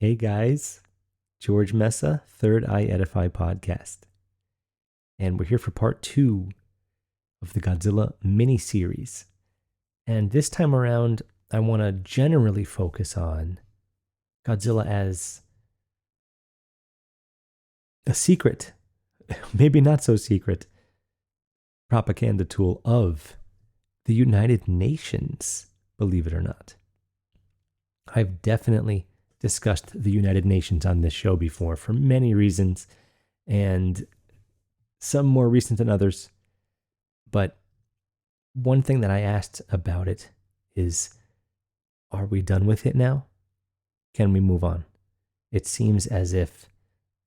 Hey guys, George Mesa, Third Eye Edify podcast. And we're here for part 2 of the Godzilla mini-series. And this time around, I want to generally focus on Godzilla as a secret, maybe not so secret, propaganda tool of the United Nations, believe it or not. I've definitely discussed the United Nations on this show before for many reasons, and some more recent than others. But one thing that I asked about it is, are we done with it now? Can we move on? It seems as if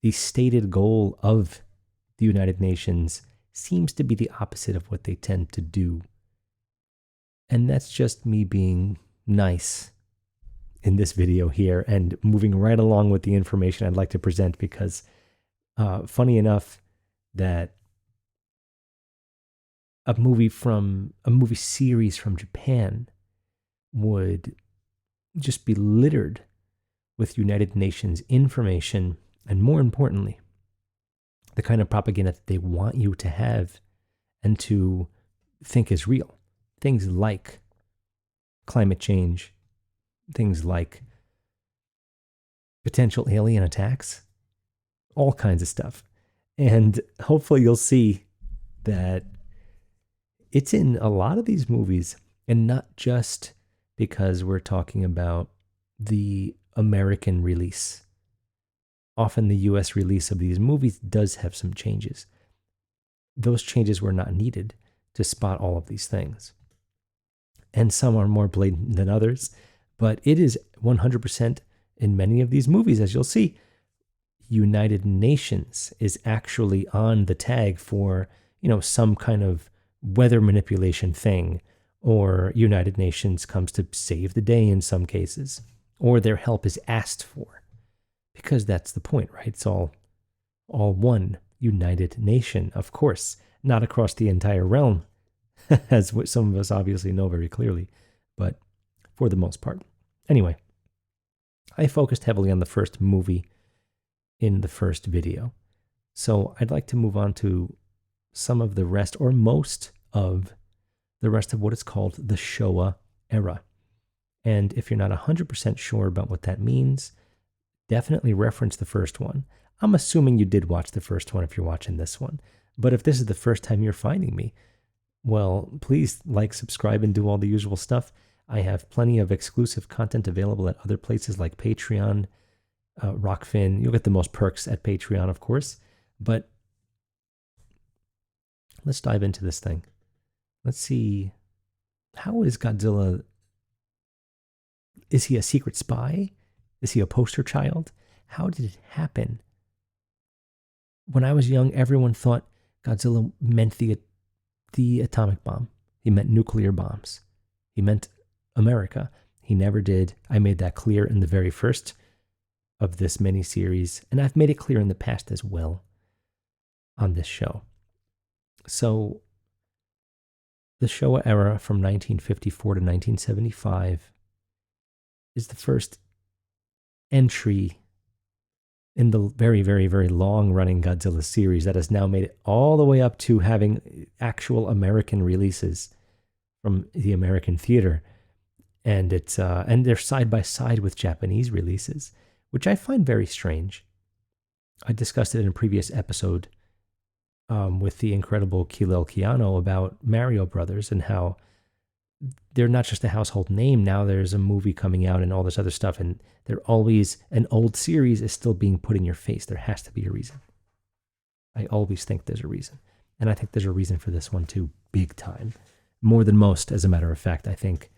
the stated goal of the United Nations seems to be the opposite of what they tend to do. And that's just me being nice in this video here and moving right along with the information I'd like to present, because funny enough that a movie series from Japan would just be littered with United Nations information, and more importantly, the kind of propaganda that they want you to have and to think is real. Things like climate change, things like potential alien attacks, all kinds of stuff. And hopefully you'll see that it's in a lot of these movies, and not just because we're talking about the American release. Often the US release of these movies does have some changes. Those changes were not needed to spot all of these things. And some are more blatant than others, but it is 100% in many of these movies, as you'll see. United Nations is actually on the tag for, some kind of weather manipulation thing, or United Nations comes to save the day in some cases, or their help is asked for, because that's the point, right? It's all one United Nation, of course, not across the entire realm, as some of us obviously know very clearly, but for the most part. Anyway, I focused heavily on the first movie in the first video, so I'd like to move on to some of the rest, or most of the rest of what is called the Showa era. And if you're not 100% sure about what that means, definitely reference the first one. I'm assuming you did watch the first one if you're watching this one. But if this is the first time you're finding me, well, please like, subscribe, and do all the usual stuff. I have plenty of exclusive content available at other places like Patreon, Rockfin. You'll get the most perks at Patreon, of course. But let's dive into this thing. Let's see, how is Godzilla? Is he a secret spy? Is he a poster child? How did it happen? When I was young, everyone thought Godzilla meant the atomic bomb. He meant nuclear bombs. He meant America. He never did. I made that clear in the very first of this mini-series, and I've made it clear in the past as well on this show. So, the Showa era from 1954 to 1975 is the first entry in the very, very, very long-running Godzilla series that has now made it all the way up to having actual American releases from the American theater, and they're side by side with Japanese releases, which I find very strange. I discussed it in a previous episode with the incredible Kilel Kiano about Mario Brothers, and how they're not just a household name. Now there's a movie coming out and all this other stuff, and they're always, an old series is still being put in your face. There has to be a reason. I always think there's a reason. And I think there's a reason for this one too, big time. More than most, as a matter of fact. I think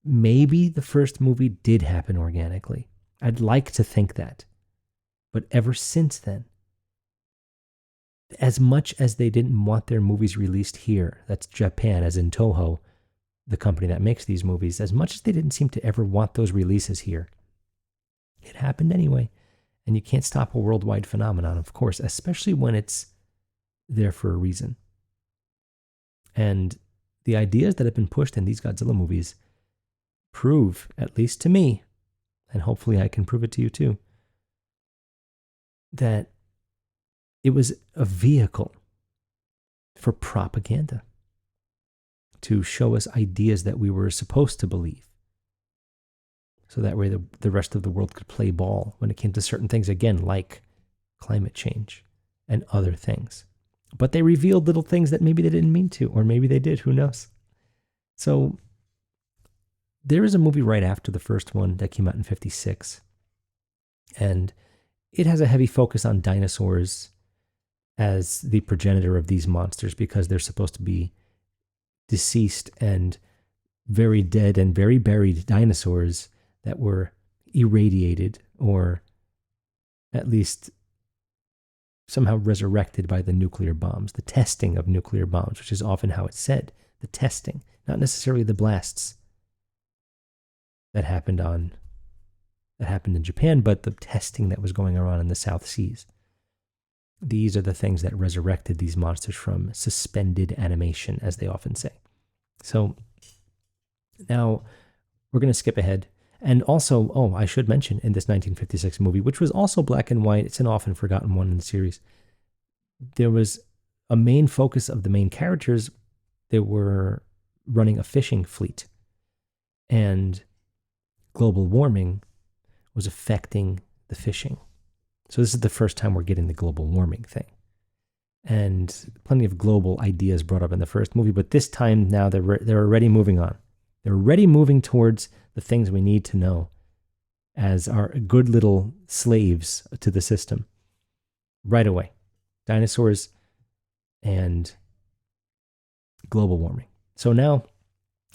maybe the first movie did happen organically. I'd like to think that. But ever since then, as much as they didn't want their movies released here, that's Japan, as in Toho, the company that makes these movies, as much as they didn't seem to ever want those releases here, it happened anyway. And you can't stop a worldwide phenomenon, of course, especially when it's there for a reason. And the ideas that have been pushed in these Godzilla movies prove, at least to me, and hopefully I can prove it to you too, that it was a vehicle for propaganda to show us ideas that we were supposed to believe. So that way the rest of the world could play ball when it came to certain things, again, like climate change and other things. But they revealed little things that maybe they didn't mean to, or maybe they did, who knows? So there is a movie right after the first one that came out in 56. And it has a heavy focus on dinosaurs as the progenitor of these monsters because they're supposed to be deceased and very dead and very buried dinosaurs that were irradiated or at least somehow resurrected by the nuclear bombs, the testing of nuclear bombs, which is often how it's said, the testing, not necessarily the blasts that happened in Japan, but the testing that was going on in the South Seas. These are the things that resurrected these monsters from suspended animation, as they often say. So now we're going to skip ahead. And also, I should mention in this 1956 movie, which was also black and white, it's an often forgotten one in the series, there was a main focus of the main characters. They were running a fishing fleet. And global warming was affecting the fishing. So this is the first time we're getting the global warming thing. And plenty of global ideas brought up in the first movie, but this time now they're already moving on. They're already moving towards the things we need to know as our good little slaves to the system. Right away. Dinosaurs and global warming. So now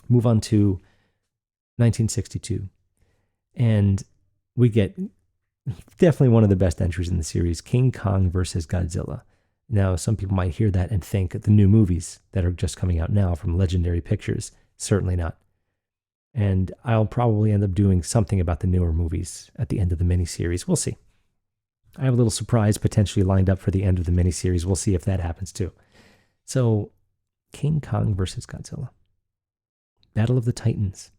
move on to 1962. And we get definitely one of the best entries in the series, King Kong versus Godzilla. Now, some people might hear that and think the new movies that are just coming out now from Legendary Pictures. Certainly not. And I'll probably end up doing something about the newer movies at the end of the miniseries. We'll see. I have a little surprise potentially lined up for the end of the miniseries. We'll see if that happens too. So, King Kong versus Godzilla. Battle of the Titans.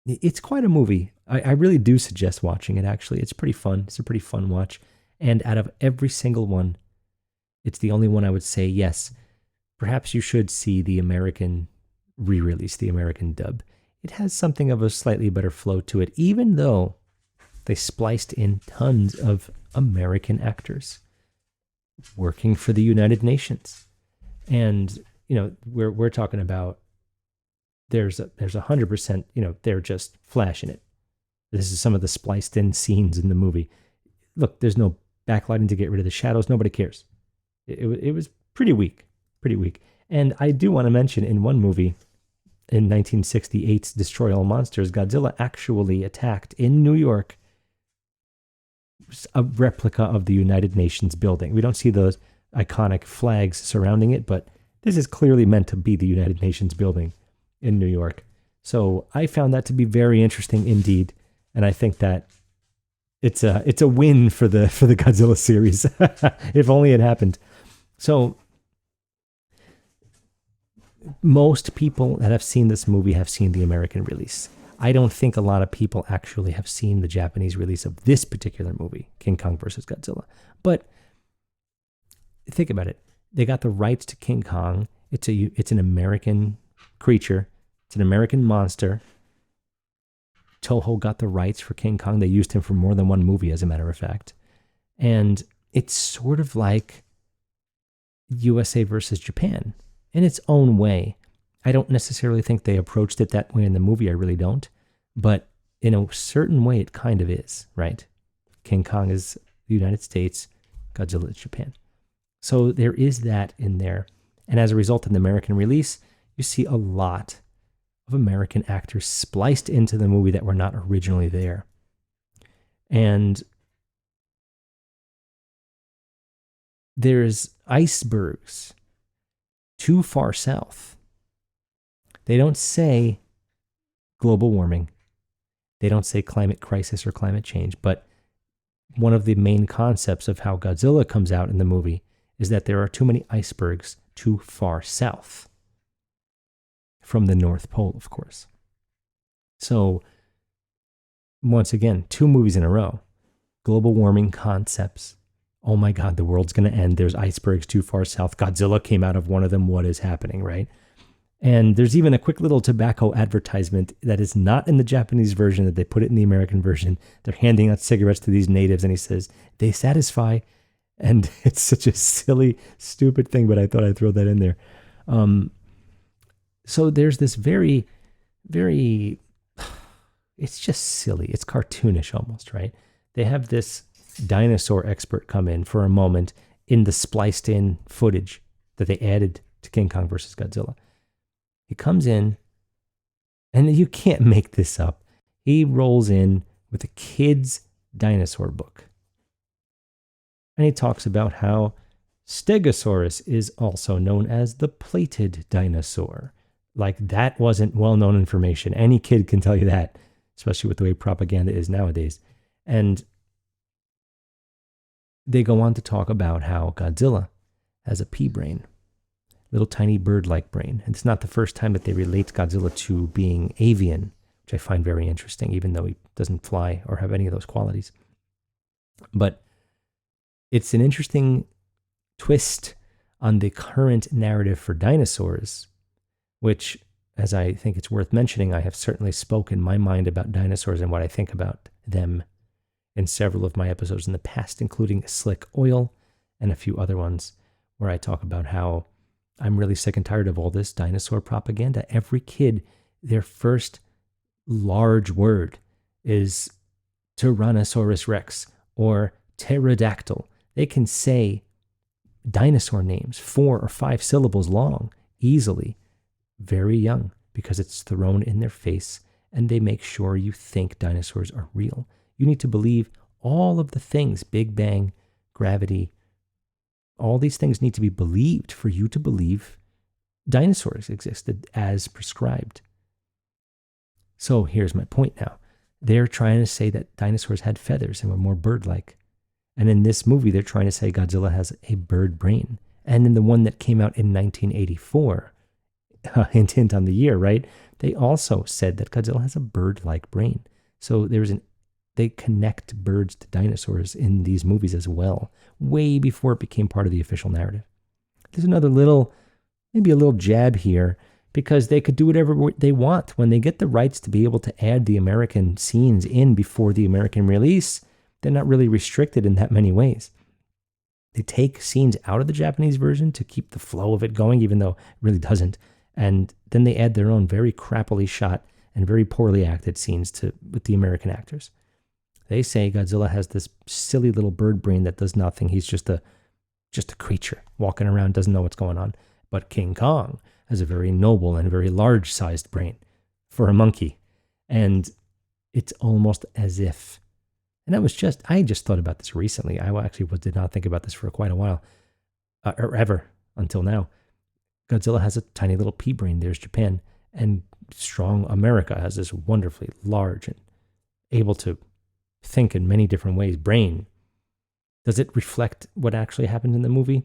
It's quite a movie. I really do suggest watching it, actually. It's pretty fun. It's a pretty fun watch. And out of every single one, it's the only one I would say, yes, perhaps you should see the American re-release, the American dub. It has something of a slightly better flow to it, even though they spliced in tons of American actors working for the United Nations. And, we're talking about there's 100%, they're just flashing it. This is some of the spliced in scenes in the movie. Look, there's no backlighting to get rid of the shadows. Nobody cares. It was pretty weak. And I do want to mention in one movie, in 1968's Destroy All Monsters, Godzilla actually attacked in New York a replica of the United Nations building. We don't see those iconic flags surrounding it, but this is clearly meant to be the United Nations building in New York. So I found that to be very interesting indeed, and I think that it's a win for the Godzilla series. If only it happened. So most people that have seen this movie have seen the American release. I don't think a lot of people actually have seen the Japanese release of this particular movie, King Kong versus Godzilla. But think about it. They got the rights to King Kong. It's an American creature. It's an American monster. Toho got the rights for King Kong. They used him for more than one movie, as a matter of fact. And it's sort of like USA versus Japan in its own way. I don't necessarily think they approached it that way in the movie. I really don't. But in a certain way, it kind of is, right? King Kong is the United States. Godzilla is Japan. So there is that in there. And as a result, in the American release, you see a lot of American actors spliced into the movie that were not originally there. And there's icebergs too far south. They don't say global warming. They don't say climate crisis or climate change. But one of the main concepts of how Godzilla comes out in the movie is that there are too many icebergs too far south from the North Pole, of course. So, once again, 2 movies in a row. global warming concepts. Oh my God, the world's going to end. There's icebergs too far south. Godzilla came out of one of them. What is happening, right? And there's even a quick little tobacco advertisement that is not in the Japanese version, that they put it in the American version. They're handing out cigarettes to these natives, and he says, they satisfy. And it's such a silly, stupid thing, but I thought I'd throw that in there. So there's this very, very, it's just silly. It's cartoonish almost, right? They have this dinosaur expert come in for a moment in the spliced in footage that they added to King Kong versus Godzilla. He comes in, and you can't make this up. He rolls in with a kid's dinosaur book. And he talks about how Stegosaurus is also known as the plated dinosaur. Like, that wasn't well-known information. Any kid can tell you that, especially with the way propaganda is nowadays. And they go on to talk about how Godzilla has a pea brain, little tiny bird-like brain. And it's not the first time that they relate Godzilla to being avian, which I find very interesting, even though he doesn't fly or have any of those qualities. But it's an interesting twist on the current narrative for dinosaurs, which, as I think it's worth mentioning, I have certainly spoken my mind about dinosaurs and what I think about them in several of my episodes in the past, including Slick Oil and a few other ones, where I talk about how I'm really sick and tired of all this dinosaur propaganda. Every kid, their first large word is Tyrannosaurus Rex or pterodactyl. They can say dinosaur names, 4 or 5 syllables long, easily, very young, because it's thrown in their face, and they make sure you think dinosaurs are real. You need to believe all of the things, Big Bang, gravity, all these things need to be believed for you to believe dinosaurs existed as prescribed. So here's my point now. They're trying to say that dinosaurs had feathers and were more bird-like. And in this movie, they're trying to say Godzilla has a bird brain. And in the one that came out in 1984, hint, hint on the year, right? They also said that Godzilla has a bird-like brain. So they connect birds to dinosaurs in these movies as well, way before it became part of the official narrative. There's another maybe a little jab here, because they could do whatever they want. When they get the rights to be able to add the American scenes in before the American release, they're not really restricted in that many ways. They take scenes out of the Japanese version to keep the flow of it going, even though it really doesn't. And then they add their own very crappily shot and very poorly acted scenes with the American actors. They say Godzilla has this silly little bird brain that does nothing. He's just a creature walking around, doesn't know what's going on. But King Kong has a very noble and very large-sized brain for a monkey. And it's almost as if, and I just thought about this recently. I actually did not think about this for quite a while, or ever until now. Godzilla has a tiny little pea brain. There's Japan. And strong America has this wonderfully large and able to think in many different ways brain. Does it reflect what actually happened in the movie?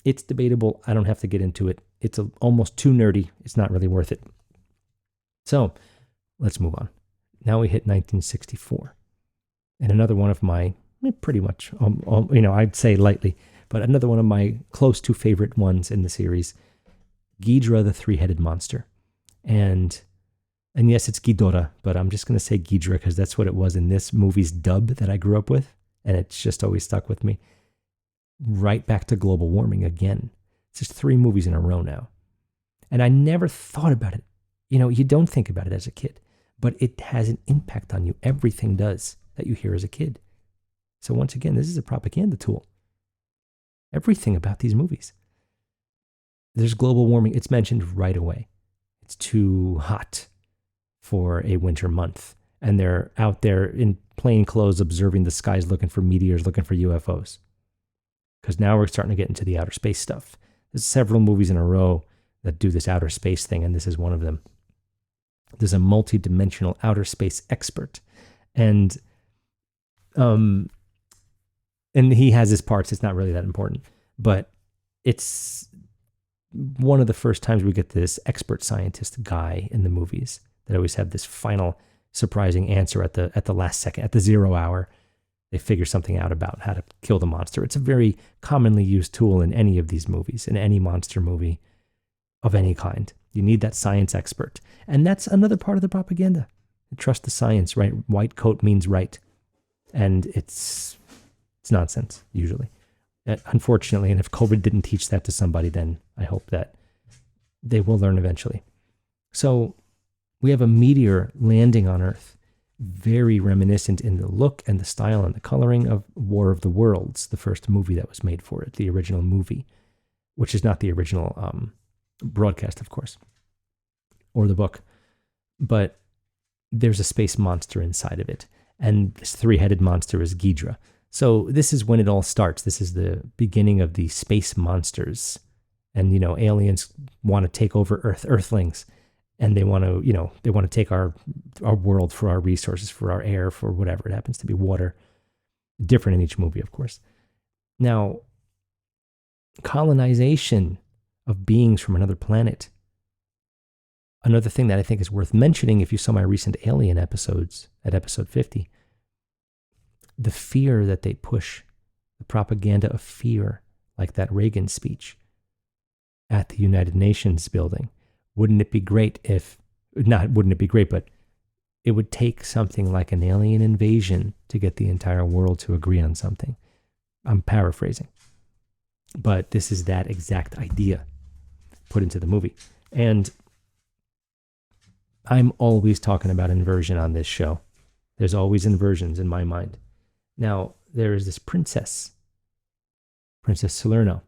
It's debatable. I don't have to get into it. It's almost too nerdy. It's not really worth it. So let's move on. Now we hit 1964. And another one of my, pretty much, I'd say lightly, but another one of my close to favorite ones in the series, Ghidorah the Three-Headed Monster. And yes, it's Ghidorah, but I'm just going to say Ghidorah because that's what it was in this movie's dub that I grew up with. And it's just always stuck with me. Right back to global warming again. It's just 3 movies in a row now. And I never thought about it. You don't think about it as a kid, but it has an impact on you. Everything does that you hear as a kid. So once again, this is a propaganda tool. Everything about these movies. There's global warming. It's mentioned right away. It's too hot for a winter month. And they're out there in plain clothes observing the skies, looking for meteors, looking for UFOs. Because now we're starting to get into the outer space stuff. There's several movies in a row that do this outer space thing, and this is one of them. There's a multi-dimensional outer space expert. And he has his parts. It's not really that important. But it's one of the first times we get this expert scientist guy in the movies that always have this final surprising answer at the last second, at the 0 hour. They figure something out about how to kill the monster. It's a very commonly used tool in any of these movies, in any monster movie of any kind. You need that science expert. And that's another part of the propaganda. Trust the science, right? White coat means right. And it's nonsense, usually. Unfortunately, and if COVID didn't teach that to somebody, then I hope that they will learn eventually. So we have a meteor landing on Earth, very reminiscent in the look and the style and the coloring of War of the Worlds, the first movie that was made for it, the original movie, which is not the original broadcast, of course, or the book. But there's a space monster inside of it, and this three-headed monster is Gojira. So this is when it all starts. This is the beginning of the space monsters. And, aliens want to take over Earth, Earthlings, and they want to take our world for our resources, for our air, for whatever it happens to be, water. Different in each movie, of course. Now, colonization of beings from another planet. Another thing that I think is worth mentioning, if you saw my recent Alien episodes at episode 50, the fear that they push, the propaganda of fear, like that Reagan speech at the United Nations building. Wouldn't it be great but it would take something like an alien invasion to get the entire world to agree on something. I'm paraphrasing. But this is that exact idea put into the movie. And I'm always talking about inversion on this show. There's always inversions in my mind. Now, there is this Princess Salerno.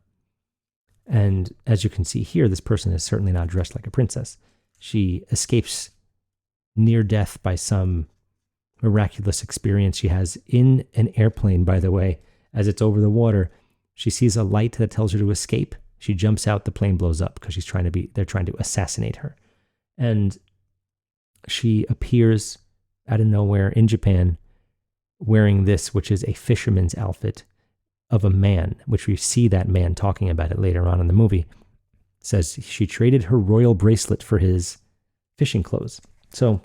And as you can see here, this person is certainly not dressed like a princess. She escapes near death by some miraculous experience she has in an airplane, by the way. As it's over the water, she sees a light that tells her to escape. She jumps out, the plane blows up because they're trying to assassinate her. And she appears out of nowhere in Japan wearing this, which is a fisherman's outfit of a man, which we see that man talking about it later on in the movie. It says she traded her royal bracelet for his fishing clothes. So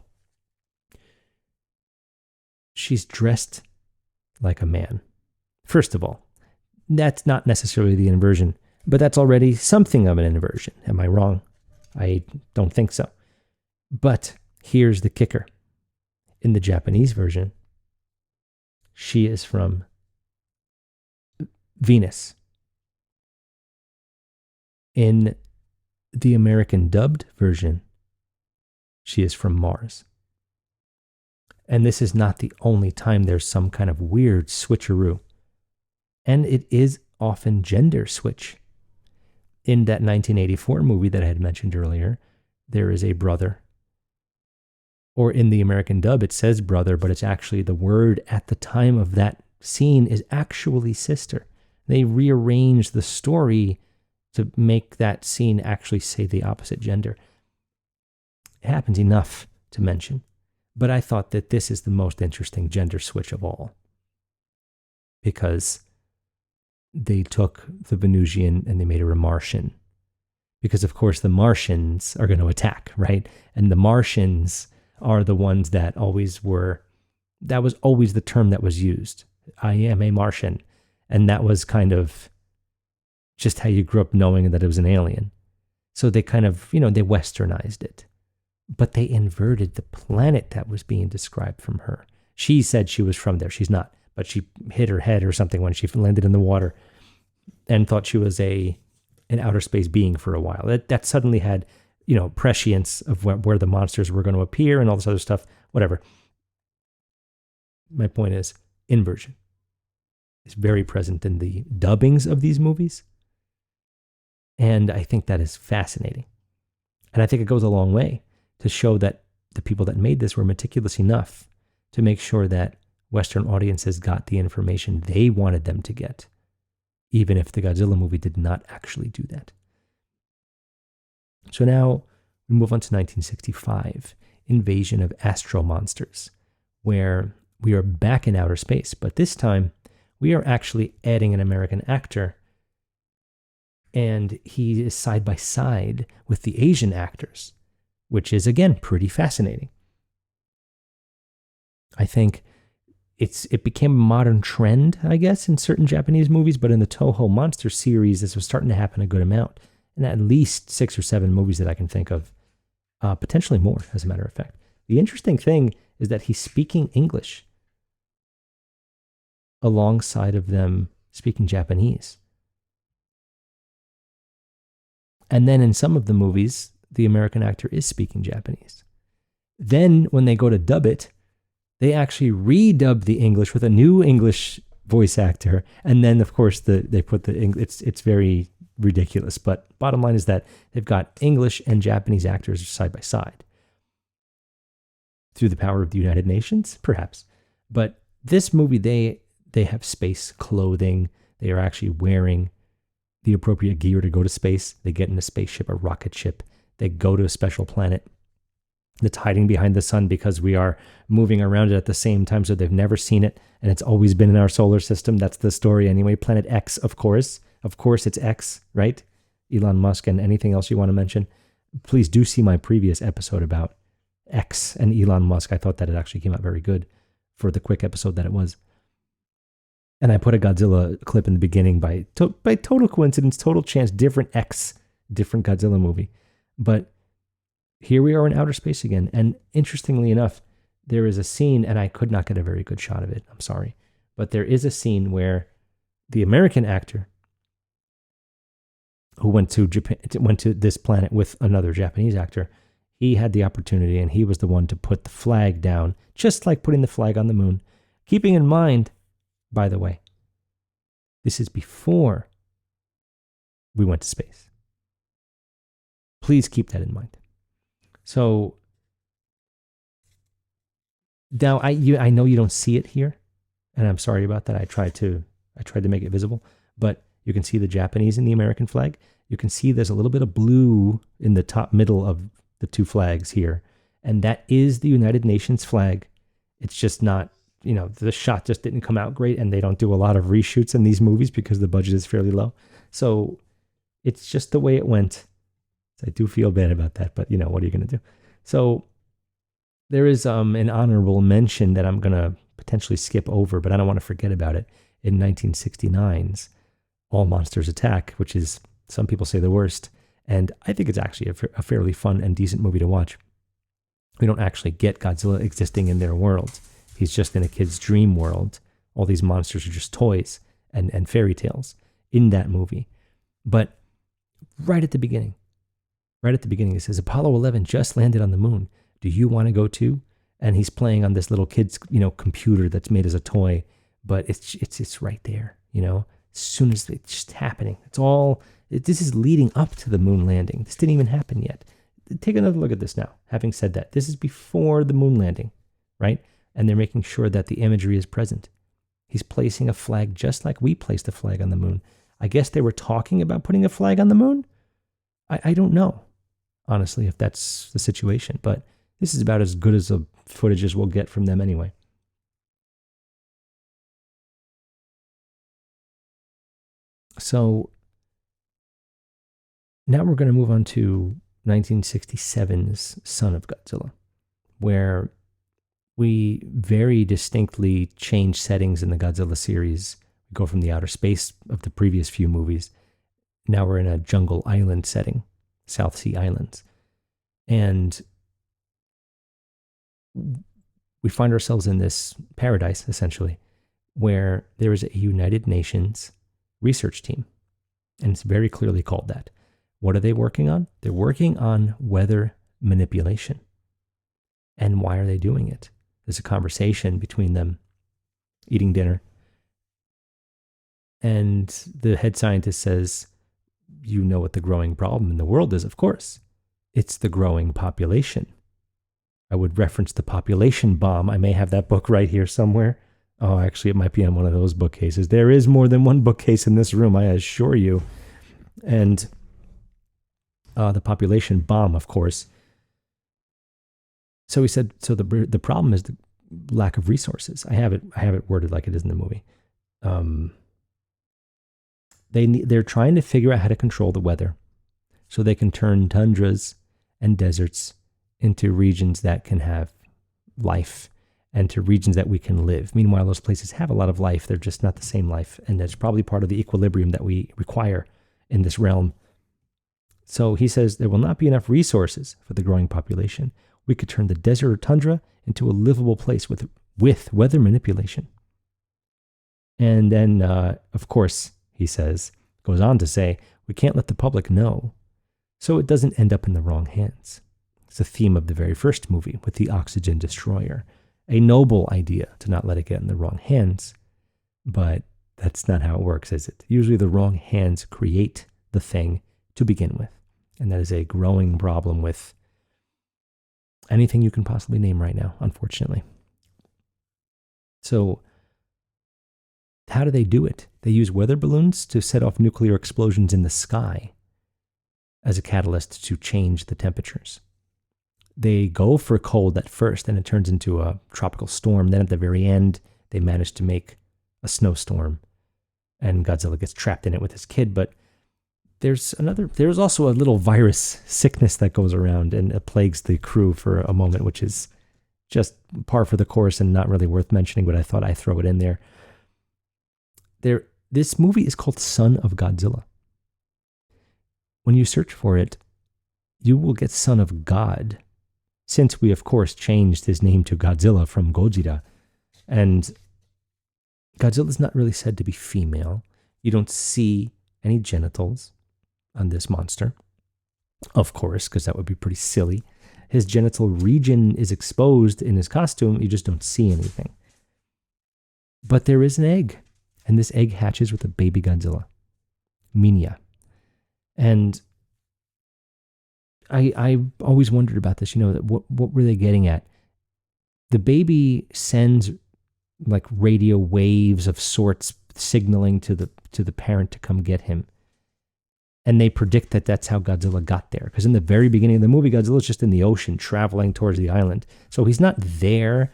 she's dressed like a man. First of all, that's not necessarily the inversion, but that's already something of an inversion. Am I wrong? I don't think so. But here's the kicker. In the Japanese version, she is from Venus. In the American dubbed version, she is from Mars. And this is not the only time there's some kind of weird switcheroo. And it is often gender switch. In that 1984 movie that I had mentioned earlier, there is a brother. Or in the American dub, it says brother, but it's actually the word at the time of that scene is actually sister. They rearrange the story to make that scene actually say the opposite gender. It happens enough to mention, but I thought that this is the most interesting gender switch of all, because they took the Venusian and they made her a Martian, because of course the Martians are going to attack, right? And the Martians are the ones that that was always the term that was used. I am a Martian. And that was kind of just how you grew up knowing that it was an alien. So they kind of, they westernized it. But they inverted the planet that was being described from her. She said she was from there. She's not. But she hit her head or something when she landed in the water and thought she was an outer space being for a while. That suddenly had, prescience of where the monsters were going to appear and all this other stuff. Whatever. My point is inversion. Is very present in the dubbings of these movies. And I think that is fascinating. And I think it goes a long way to show that the people that made this were meticulous enough to make sure that Western audiences got the information they wanted them to get, even if the Godzilla movie did not actually do that. So now we move on to 1965, Invasion of Astro Monsters, where we are back in outer space, but this time we are actually adding an American actor, and he is side by side with the Asian actors, which is, again, pretty fascinating. I think it became a modern trend, I guess, in certain Japanese movies, but in the Toho Monster series, this was starting to happen a good amount. And at least 6 or 7 movies that I can think of, potentially more, as a matter of fact. The interesting thing is that he's speaking English alongside of them speaking Japanese. And then in some of the movies, the American actor is speaking Japanese. Then when they go to dub it, they actually redub the English with a new English voice actor. And then, of course, they put the English. It's very ridiculous. But bottom line is that they've got English and Japanese actors side by side. Through the power of the United Nations, perhaps. But this movie, they have space clothing. They are actually wearing the appropriate gear to go to space. They get in a spaceship, a rocket ship. They go to a special planet that's hiding behind the sun because we are moving around it at the same time, so they've never seen it, and it's always been in our solar system. That's the story anyway. Planet X, of course. Of course it's X, right? Elon Musk and anything else you want to mention. Please do see my previous episode about X and Elon Musk. I thought that it actually came out very good for the quick episode that it was. And I put a Godzilla clip in the beginning by total coincidence, total chance, different X, different Godzilla movie. But here we are in outer space again. And interestingly enough, there is a scene, and I could not get a very good shot of it. I'm sorry. But there is a scene where the American actor who went to Japan, went to this planet with another Japanese actor, he had the opportunity, and he was the one to put the flag down, just like putting the flag on the moon. Keeping in mind, by the way, this is before we went to space. Please keep that in mind. So now I know you don't see it here, and I'm sorry about that. I tried to make it visible, but you can see the Japanese and the American flag. You can see there's a little bit of blue in the top middle of the two flags here, and that is the United Nations flag. It's just not, the shot just didn't come out great, and they don't do a lot of reshoots in these movies because the budget is fairly low. So it's just the way it went. I do feel bad about that, but what are you going to do? So there is an honorable mention that I'm going to potentially skip over, but I don't want to forget about it. In 1969's All Monsters Attack, which is, some people say, the worst. And I think it's actually a fairly fun and decent movie to watch. We don't actually get Godzilla existing in their world. He's just in a kid's dream world. All these monsters are just toys and fairy tales in that movie. But right at the beginning, it says, Apollo 11 just landed on the moon. Do you want to go too? And he's playing on this little kid's, computer that's made as a toy, but it's right there, As soon as it's just happening. This is leading up to the moon landing. This didn't even happen yet. Take another look at this now. Having said that, this is before the moon landing, right? And they're making sure that the imagery is present. He's placing a flag just like we placed a flag on the moon. I guess they were talking about putting a flag on the moon. I don't know, honestly, if that's the situation, but this is about as good as the footage as we'll get from them anyway. So now we're going to move on to 1967's Son of Godzilla, where we very distinctly change settings in the Godzilla series. We go from the outer space of the previous few movies. Now we're in a jungle island setting, South Sea Islands. And we find ourselves in this paradise, essentially, where there is a United Nations research team. And it's very clearly called that. What are they working on? They're working on weather manipulation. And why are they doing it? There's a conversation between them eating dinner. And the head scientist says, you know what the growing problem in the world is, of course. It's the growing population. I would reference the population bomb. I may have that book right here somewhere. Oh, actually, it might be on one of those bookcases. There is more than one bookcase in this room, I assure you. And the population bomb, of course. So he said, so the problem is the lack of resources. I have it worded like it is in the movie. They're trying to figure out how to control the weather so they can turn tundras and deserts into regions that can have life and to regions that we can live. Meanwhile, those places have a lot of life. They're just not the same life. And that's probably part of the equilibrium that we require in this realm. So he says there will not be enough resources for the growing population. We could turn the desert or tundra into a livable place with weather manipulation. And then, of course, he says, goes on to say, we can't let the public know so it doesn't end up in the wrong hands. It's the theme of the very first movie with the oxygen destroyer. A noble idea to not let it get in the wrong hands, but that's not how it works, is it? Usually the wrong hands create the thing to begin with. And that is a growing problem with anything you can possibly name right now, unfortunately. So how do they do it? They use weather balloons to set off nuclear explosions in the sky as a catalyst to change the temperatures. They go for cold at first, and it turns into a tropical storm. Then at the very end, they manage to make a snowstorm, and Godzilla gets trapped in it with his kid. But there's also a little virus sickness that goes around and it plagues the crew for a moment, which is just par for the course and not really worth mentioning, but I thought I'd throw it in there. This movie is called Son of Godzilla. When you search for it, you will get Son of God, since we, of course, changed his name to Godzilla from Gojira. And Godzilla is not really said to be female. You don't see any genitals on this monster, of course, because that would be pretty silly. His genital region is exposed in his costume. You just don't see anything. But there is an egg, and this egg hatches with a baby Godzilla, Minya. And I always wondered about this, what were they getting at? The baby sends like radio waves of sorts signaling to the parent to come get him. And they predict that that's how Godzilla got there. Because in the very beginning of the movie, Godzilla's just in the ocean traveling towards the island. So he's not there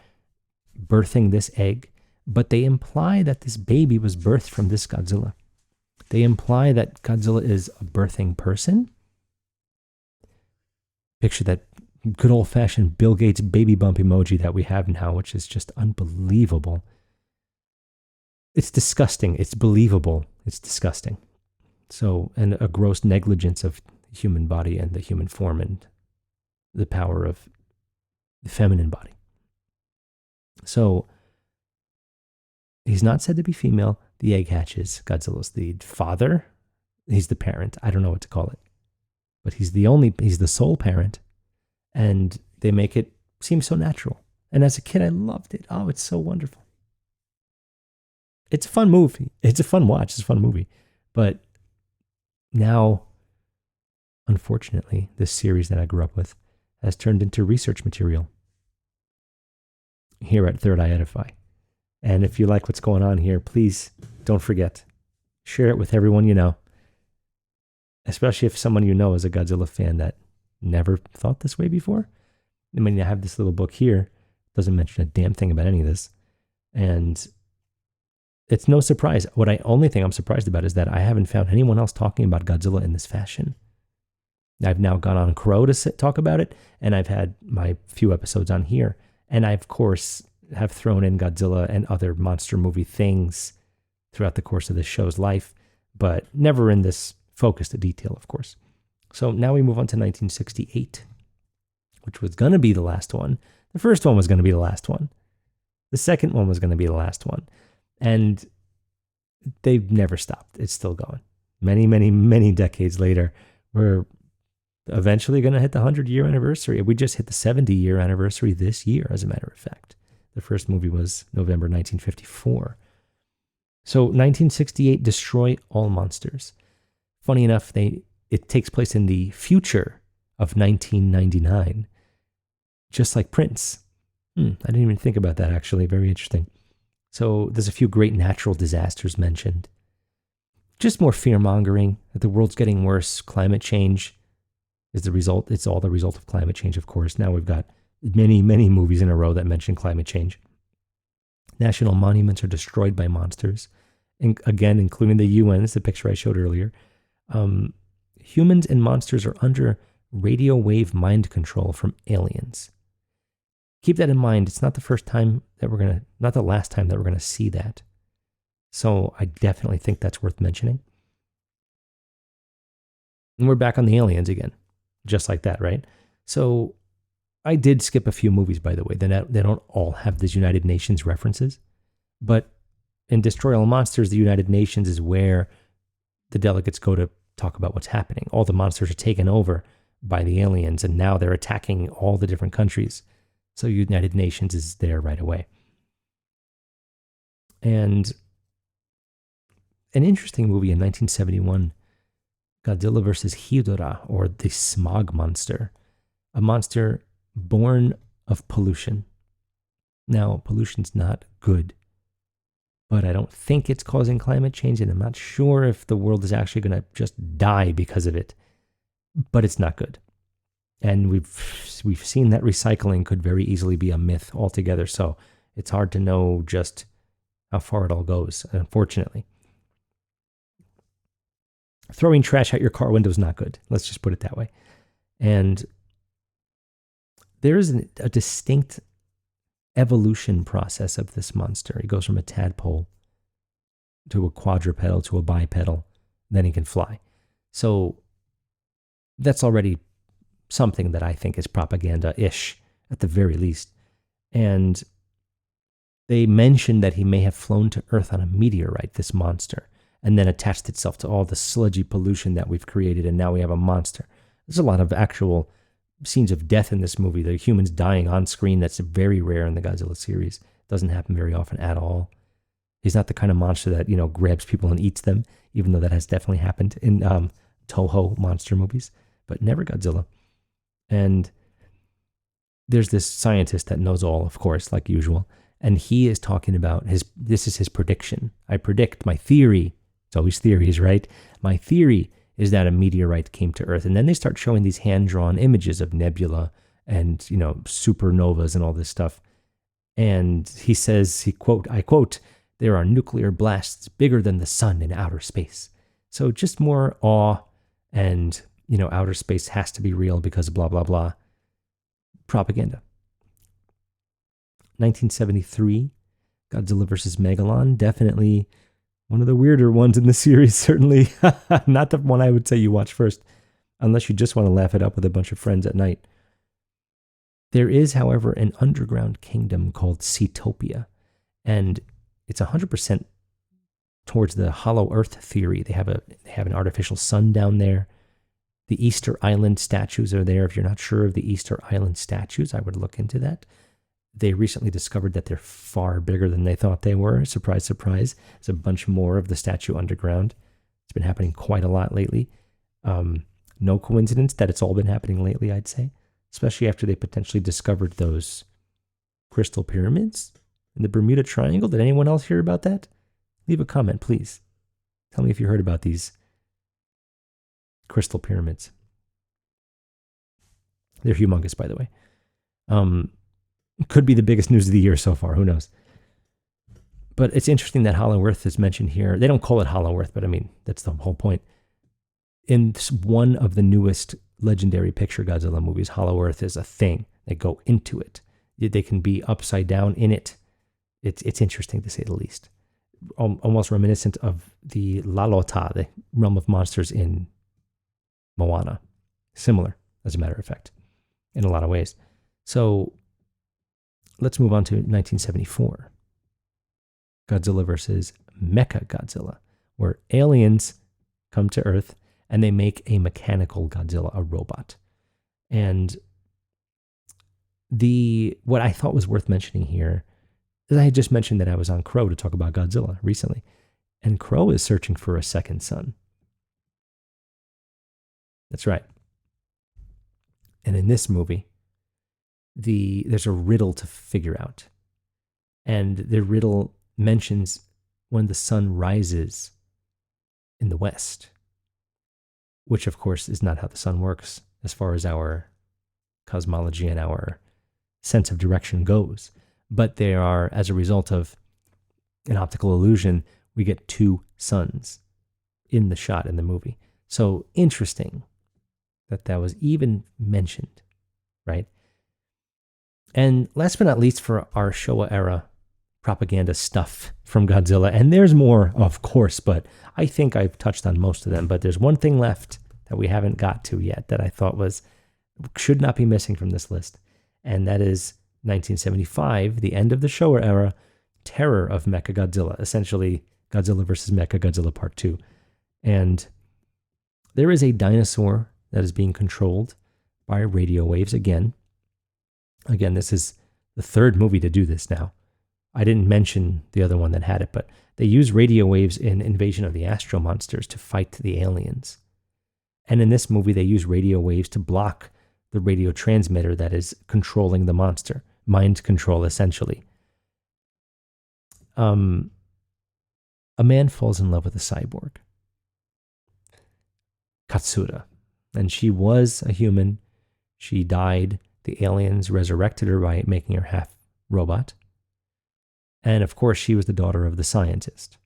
birthing this egg, but they imply that this baby was birthed from this Godzilla. They imply that Godzilla is a birthing person. Picture that good old-fashioned Bill Gates baby bump emoji that we have now, which is just unbelievable. It's disgusting. It's believable. It's disgusting. So, and a gross negligence of the human body and the human form and the power of the feminine body. So, he's not said to be female. The egg hatches. Godzilla's the father. He's the parent. I don't know what to call it. But he's the sole parent. And they make it seem so natural. And as a kid, I loved it. Oh, it's so wonderful. It's a fun movie. It's a fun watch. It's a fun movie. But now, unfortunately, this series that I grew up with has turned into research material here at Third Eye Edify. And if you like what's going on here, please don't forget, share it with everyone you know, especially if someone you know is a Godzilla fan that never thought this way before. I mean, I have this little book here, doesn't mention a damn thing about any of this. And it's no surprise. Only thing I'm surprised about is that I haven't found anyone else talking about Godzilla in this fashion. I've now gone on Crow to talk about it, and I've had my few episodes on here. And I, of course, have thrown in Godzilla and other monster movie things throughout the course of this show's life, but never in this focused detail, of course. So now we move on to 1968, which was going to be the last one. The first one was going to be the last one. The second one was going to be the last one. And they've never stopped. It's still going. Many, many, many decades later, we're eventually going to hit the 100-year anniversary. We just hit the 70-year anniversary this year, as a matter of fact. The first movie was November 1954. So 1968, Destroy All Monsters. Funny enough, it takes place in the future of 1999, just like Prince. I didn't even think about that, actually. Very interesting. So there's a few great natural disasters mentioned. Just more fear-mongering, that the world's getting worse. Climate change is the result. It's all the result of climate change, of course. Now we've got many, many movies in a row that mention climate change. National monuments are destroyed by monsters. And again, including the UN's, the picture I showed earlier. Humans and monsters are under radio wave mind control from aliens. keep that in mind. It's not the first time that not the last time that we're going to see that. So I definitely think that's worth mentioning. And we're back on the aliens again, just like that, right? So I did skip a few movies, by the way. They don't all have these United Nations references. But in Destroy All Monsters, the United Nations is where the delegates go to talk about what's happening. All the monsters are taken over by the aliens, and now they're attacking all the different countries. So United Nations is there right away. And an interesting movie in 1971, Godzilla vs. Ghidorah, or the Smog Monster, a monster born of pollution. Now, pollution's not good, but I don't think it's causing climate change, and I'm not sure if the world is actually going to just die because of it, but it's not good. And we've seen that recycling could very easily be a myth altogether, so it's hard to know just how far it all goes, unfortunately. Throwing trash out your car window is not good. Let's just put it that way. And there is a distinct evolution process of this monster. He goes from a tadpole to a quadrupedal to a bipedal, then he can fly. So that's already something that I think is propaganda-ish, at the very least. And they mentioned that he may have flown to Earth on a meteorite, this monster, and then attached itself to all the sludgy pollution that we've created, and now we have a monster. There's a lot of actual scenes of death in this movie. The humans dying on screen. That's very rare in the Godzilla series. Doesn't happen very often at all. He's not the kind of monster that, grabs people and eats them, even though that has definitely happened in Toho monster movies, but never Godzilla. And there's this scientist that knows all, of course, like usual, and he is talking about this is his prediction. I predict, my theory, it's always theories, right? My theory is that a meteorite came to Earth. And then they start showing these hand-drawn images of nebula and, supernovas and all this stuff. And he says, I quote, "There are nuclear blasts bigger than the sun in outer space." So just more awe and, outer space has to be real because blah, blah, blah. Propaganda. 1973, Godzilla vs. Megalon, definitely one of the weirder ones in the series, certainly. Not the one I would say you watch first, unless you just want to laugh it up with a bunch of friends at night. There is, however, an underground kingdom called Seatopia, and it's 100% towards the Hollow Earth theory. They have an artificial sun down there. The Easter Island statues are there. If you're not sure of the Easter Island statues, I would look into that. They recently discovered that they're far bigger than they thought they were. Surprise, surprise. There's a bunch more of the statue underground. It's been happening quite a lot lately. No coincidence that it's all been happening lately, I'd say, especially after they potentially discovered those crystal pyramids in the Bermuda Triangle. Did anyone else hear about that? Leave a comment, please. Tell me if you heard about these crystal pyramids. They're humongous, by the way. Could be the biggest news of the year so far. Who knows? But it's interesting that Hollow Earth is mentioned here. They don't call it Hollow Earth, but I mean, that's the whole point. In one of the newest legendary picture Godzilla movies, Hollow Earth is a thing. They go into it. They can be upside down in it. It's interesting, to say the least. Almost reminiscent of the Lalota, the realm of monsters in Moana. Similar, as a matter of fact, in a lot of ways. So let's move on to 1974. Godzilla versus Mechagodzilla, where aliens come to Earth and they make a mechanical Godzilla, a robot. And what I thought was worth mentioning here is I had just mentioned that I was on Crow to talk about Godzilla recently, and Crow is searching for a second son. That's right. And in this movie, there's a riddle to figure out. And the riddle mentions when the sun rises in the west, which of course is not how the sun works as far as our cosmology and our sense of direction goes. But they are, as a result of an optical illusion, we get two suns in the shot in the movie. So interesting that was even mentioned, right? And last but not least, for our Showa era propaganda stuff from Godzilla, and there's more, of course, but I think I've touched on most of them. But there's one thing left that we haven't got to yet that I thought should not be missing from this list, and that is 1975, the end of the Showa era, Terror of Mechagodzilla, essentially Godzilla versus Mechagodzilla Part 2. And there is a dinosaur that is being controlled by radio waves again. Again, this is the third movie to do this now. I didn't mention the other one that had it, but they use radio waves in Invasion of the Astro Monsters to fight the aliens. And in this movie, they use radio waves to block the radio transmitter that is controlling the monster. Mind control, essentially. A man falls in love with a cyborg, Katsura, and she was a human. She died. The aliens resurrected her by making her half robot. And of course, she was the daughter of the scientist.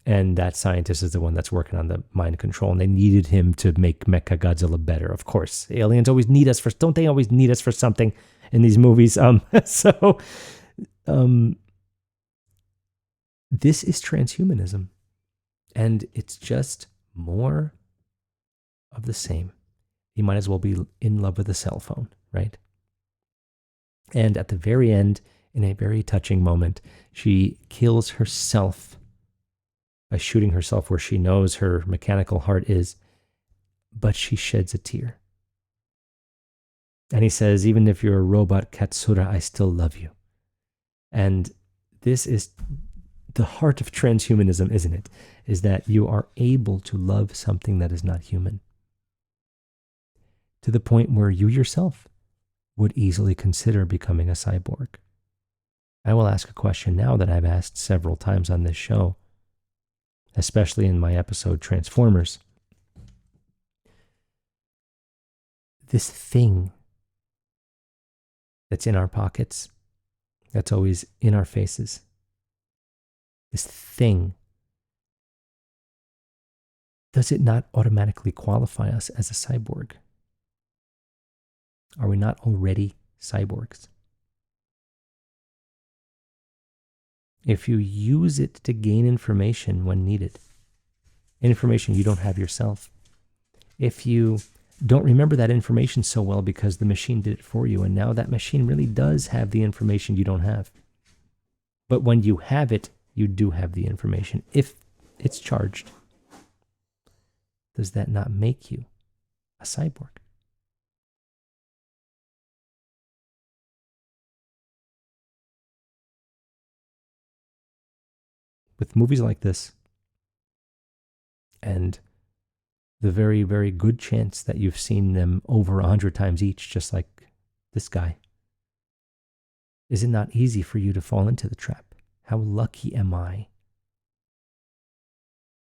And that scientist is the one that's working on the mind control. And they needed him to make Mechagodzilla better. Of course, aliens always need us for, don't they always need us for something in these movies? This is transhumanism. And it's just more of the same. You might as well be in love with a cell phone, right? And at the very end, in a very touching moment, she kills herself by shooting herself where she knows her mechanical heart is, but she sheds a tear. And he says, even if you're a robot, Katsura, I still love you. And this is the heart of transhumanism, isn't it? Is that you are able to love something that is not human. To the point where you yourself would easily consider becoming a cyborg. I will ask a question now that I've asked several times on this show, especially in my episode Transformers. This thing that's in our pockets, that's always in our faces, this thing, does it not automatically qualify us as a cyborg? Are we not already cyborgs? If you use it to gain information when needed, information you don't have yourself, if you don't remember that information so well because the machine did it for you, and now that machine really does have the information you don't have. But when you have it, you do have the information. If it's charged, does that not make you a cyborg? With movies like this, and the very, very good chance that you've seen them over 100 times each, just like this guy, is it not easy for you to fall into the trap? How lucky am I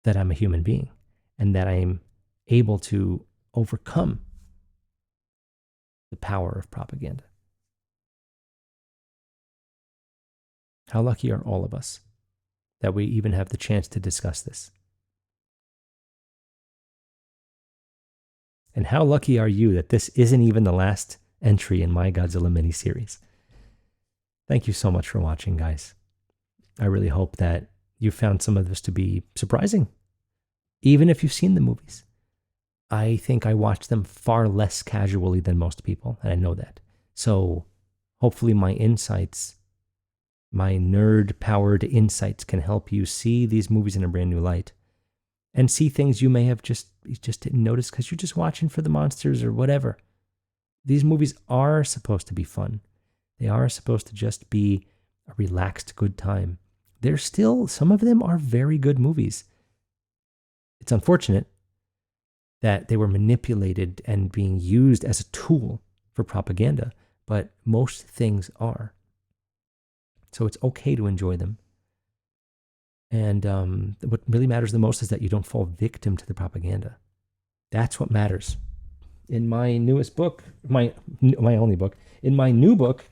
that I'm a human being and that I'm able to overcome the power of propaganda? How lucky are all of us that we even have the chance to discuss this? And how lucky are you that this isn't even the last entry in my Godzilla miniseries? Thank you so much for watching, guys. I really hope that you found some of this to be surprising, even if you've seen the movies. I think I watched them far less casually than most people, and I know that. So hopefully my insights, my nerd-powered insights, can help you see these movies in a brand new light and see things you may have just didn't notice because you're just watching for the monsters or whatever. These movies are supposed to be fun. They are supposed to just be a relaxed, good time. They're still, some of them are very good movies. It's unfortunate that they were manipulated and being used as a tool for propaganda, but most things are. So it's okay to enjoy them. And what really matters the most is that you don't fall victim to the propaganda. That's what matters. In my newest book, my only book, in my new book,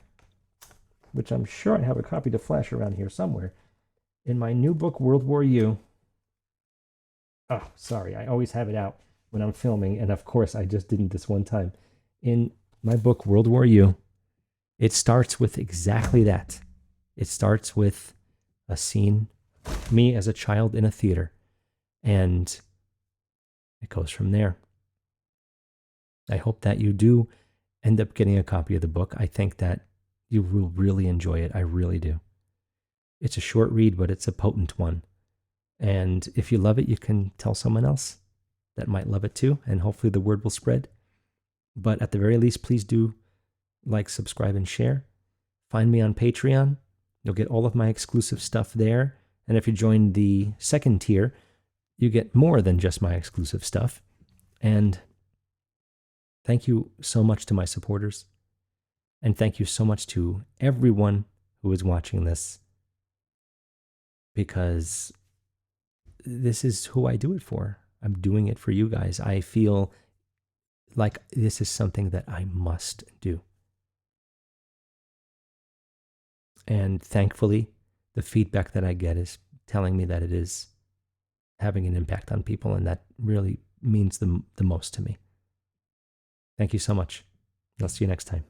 which I'm sure I have a copy to flash around here somewhere, in my new book, World War U. Oh, sorry, I always have it out when I'm filming, and of course I just didn't this one time. In my book, World War U, It starts with exactly that. It starts with a scene, me as a child in a theater, and it goes from there. I hope that you do end up getting a copy of the book. I think that you will really enjoy it. I really do. It's a short read, but it's a potent one. And if you love it, you can tell someone else that might love it too, and hopefully the word will spread. But at the very least, please do like, subscribe, and share. Find me on Patreon. You'll get all of my exclusive stuff there. And if you join the second tier, you get more than just my exclusive stuff. And thank you so much to my supporters. And thank you so much to everyone who is watching this, because this is who I do it for. I'm doing it for you guys. I feel like this is something that I must do. And thankfully, the feedback that I get is telling me that it is having an impact on people, and that really means the most to me. Thank you so much. I'll see you next time.